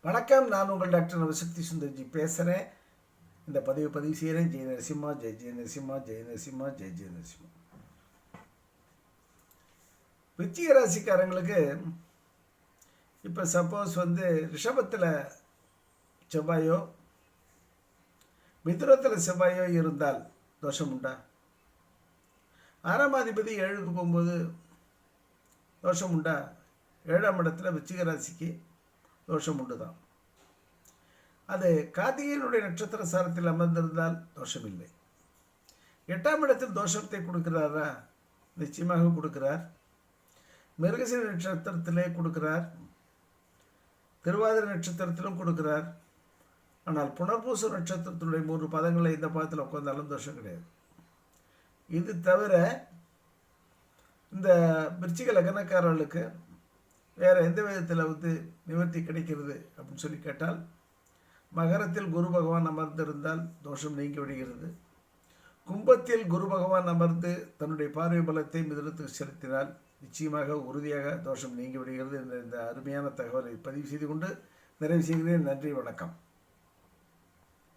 வணக்கம். நான் உங்கள் டாக்டர் நவசக்தி சுந்தர்ஜி பேசுகிறேன். இந்த பதிவு செய்கிறேன். ஜெய நரசிம்மா, ஜெய நரசிம்மா, ஜெய நரசிம்மா, ஜெய நரசிம்மா. விருச்சிக ராசிக்காரங்களுக்கு இப்போ சப்போஸ் ரிஷபத்தில் செவ்வாயோ மிதுனத்தில் செவ்வாயோ இருந்தால் தோஷம் உண்டா? 6ஆம் அதிபதி 7க்கு போகும்போது தோஷம் உண்டா? 7ஆம் இடத்துல விருச்சிக ராசிக்கு தோஷம் உண்டு தான். அது கார்த்திகையினுடைய நட்சத்திர சாரத்தில் அமர்ந்திருந்தால் தோஷம் இல்லை. 8ஆம் இடத்தில் தோஷத்தை கொடுக்கிறாரா? நிச்சயமாக கொடுக்கிறார். மிருகசீர நட்சத்திரத்திலே கொடுக்கிறார், திருவாதிரை நட்சத்திரத்திலும் கொடுக்கிறார். ஆனால் புனர்பூச நட்சத்திரத்தினுடைய 3 பாதங்களை இந்த பாதத்தில் உட்கார்ந்தாலும் தோஷம் கிடையாது. இது தவிர இந்த விருச்சிக லக்னக்காரர்களுக்கு வேறு எந்த விதத்தில் நிவர்த்தி கிடைக்கிறது அப்படின்னு சொல்லி கேட்டால், மகரத்தில் குரு பகவான் அமர்ந்திருந்தால் தோஷம் நீங்கி விடுகிறது. கும்பத்தில் குரு பகவான் அமர்ந்து தன்னுடைய பார்வை பலத்தை மிதுனத்துக்கு செலுத்தினால் நிச்சயமாக உறுதியாக தோஷம் நீங்கி விடுகிறது. இந்த அருமையான தகவலை பதிவு செய்து கொண்டு நிறைவு செய்கிறேன். நன்றி, வணக்கம்.